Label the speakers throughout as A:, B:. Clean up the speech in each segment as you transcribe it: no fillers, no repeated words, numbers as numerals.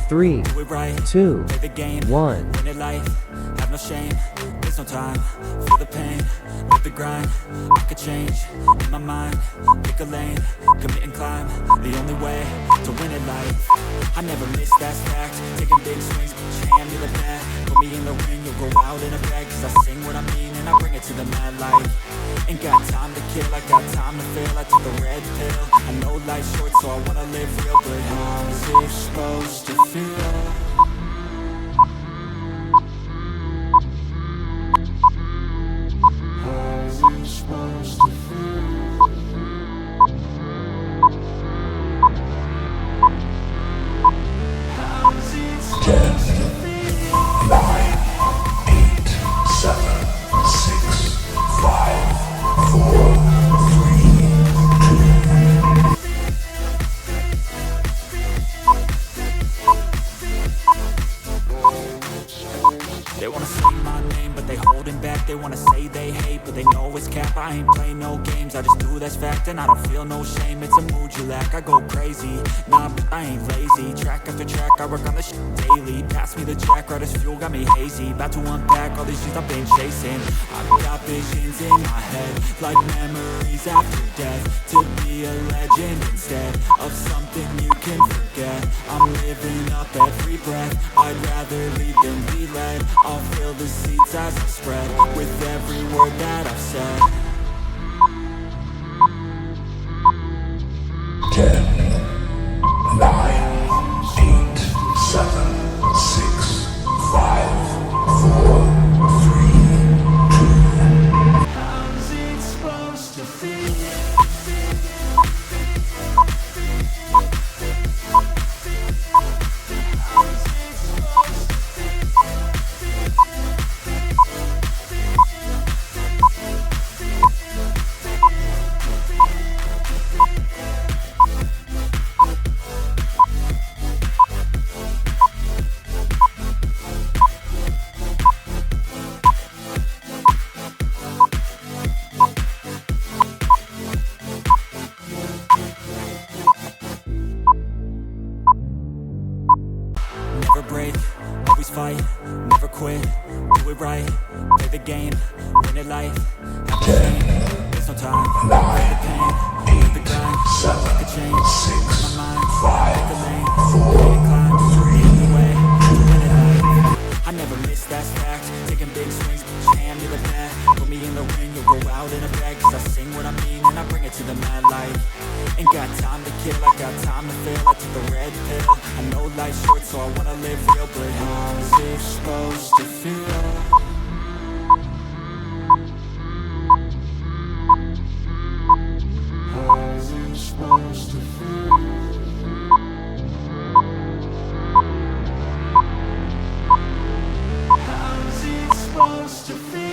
A: 3,
B: Do it right,
A: 2,
B: play the game,
A: 1.
B: win it life, have no shame, there's no time, feel the pain, live the grind, I could change, in my mind, pick a lane, commit and climb, the only way to win it life, I never miss, that's fact, taking big swings, put your hand to the bat, put me in the ring, you'll go out in a bag, cause I sing what I mean and I bring it to the mad light, ain't got time to kill, I got time to feel, I took the red pill, I know life's short so I wanna live real, but how's it supposed to feel? How's it supposed to feel? How's it supposed to feel?
C: 9, 8, 7, 6, 5, 4, 3.
B: They wanna say my name, but they holding back. They wanna say they hate, but they know it's cap. I ain't play no games, I just do that's fact. And I don't feel no shame, it's a mood you lack. I go crazy, nah, but I ain't lazy. Track after track, I work on this shit daily. Pass me the jack, right as fuel, got me hazy. About to unpack all these shit I've been chasing. I've got visions in my head, like memories after death. To be a legend instead of something you can forget. I'm living up every breath, I'd rather lead than be led. I'll fill the seats as I spread with every word that I've said.
C: 10, 9, 8, 7, 6, 5, 4, 3, 2.
B: How's it supposed to feel? Never break, always fight, never quit, do it right, play the game, win it life, have no shame, there's no time, feel the pain, live the grind, I could change,
C: 6,
B: my mind,
C: 5,
B: pick a lane,
C: 4,
B: commit and climb,
C: 3,
B: the only way to win it life, I never miss, that's fact, taking big swings, put your hand to the bat, put me in the ring, you'll go out in a bag, cause I sing what I mean and I bring it to the mad light, ain't got time to kill, I got time to feel, I took the red pill, I know life's short so I wanna live real, but how's it supposed to feel? How's it supposed to feel? How's it supposed to feel?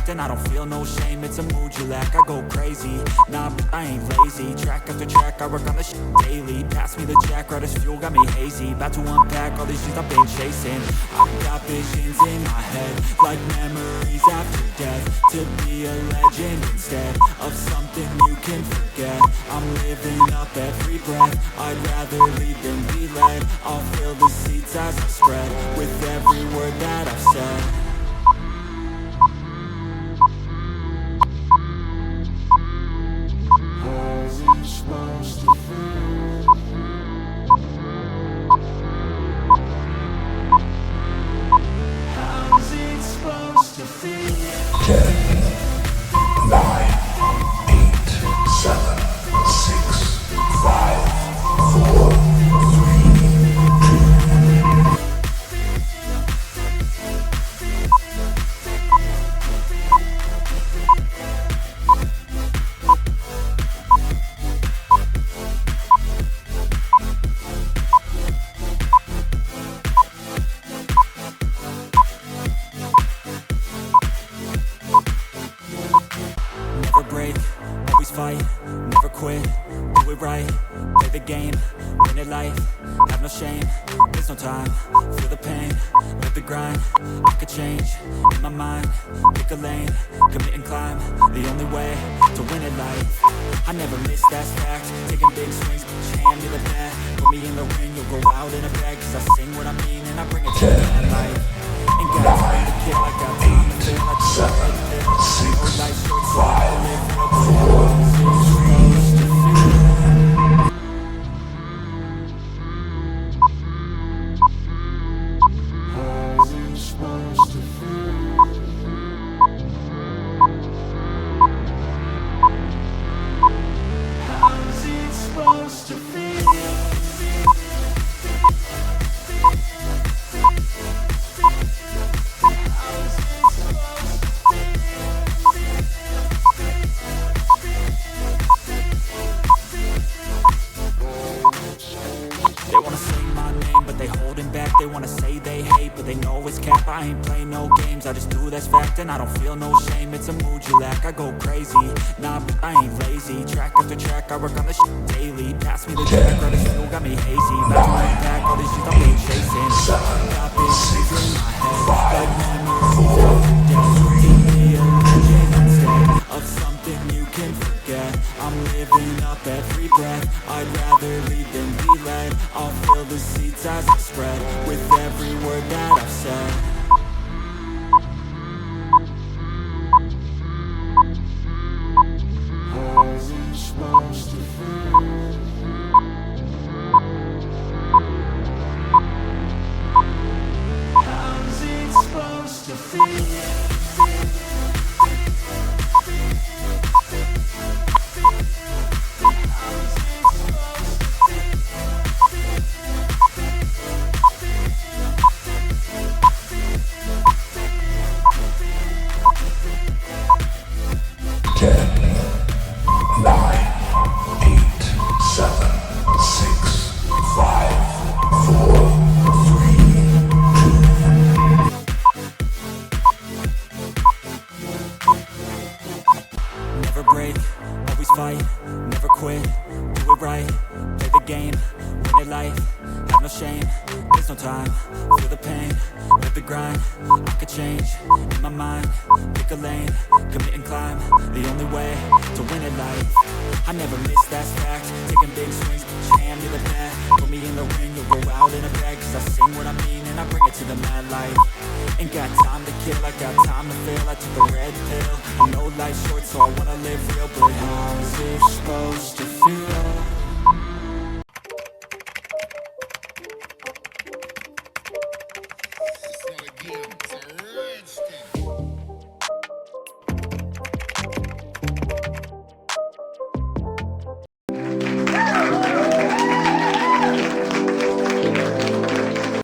B: And I don't feel no shame, it's a mood you lack. I go crazy, nah, but I ain't lazy. Track after track, I work on this shit daily. Pass me the jack, right as fuel, got me hazy. About to unpack all these shit I've been chasing. I've got visions in my head, like memories after death. To be a legend instead of something you can forget. I'm living up every breath, I'd rather lead than be led. I'll fill the seats as I spread with every word that I've said. How's it supposed to feel? How's it supposed to feel?
C: 10, 9, 8, 7, 6, 5, 4, 3, 2.
B: Always fight, never quit, do it right, play the game, win it life, have no shame, there's no time, feel the pain, live the grind, I could change, in my mind, pick a lane, commit and climb, the only way to win it life. I never miss, that's fact, taking big swings, put your hand to the bat, put me in the ring, you'll go out in a bag, cause I sing what I mean and I bring it to the mad light. Ain't got time to kill, I got time to feel, I just let it live, no life short, so I live real. They wanna sing my name, but they holding back. They wanna say they hate, but they know it's cap. I ain't play no games, I just do that's fact. And I don't feel no shame, it's a mood you lack. I go crazy, nah, but I ain't lazy. Track after track, I work on this shit daily. Pass me the drink, or this fuel got me hazy. Back to my back, all these shit I've been chasing. Got big shit in my head, like memories every day. Give me a legend instead of something you can forget. I'm living up every breath, I'd rather lead than be led. I'll fill the seats as I spread with every word that I've said. How's it supposed to feel? How's it supposed to feel? Never break, always fight, never quit, do it right, play the game, win it life, have no shame, there's no time, feel the pain, live the grind, I could change, in my mind, pick a lane, commit and climb, the only way to win it life. I never miss, that's fact, taking big swings, put your hand to the bat, put me in the ring, you'll go out in a bag, cause I sing what I mean and I bring it to the mad light. Ain't got time to kill, I got time to feel, I took a red pill, I know life's short so I wanna live real, but how's it supposed to feel?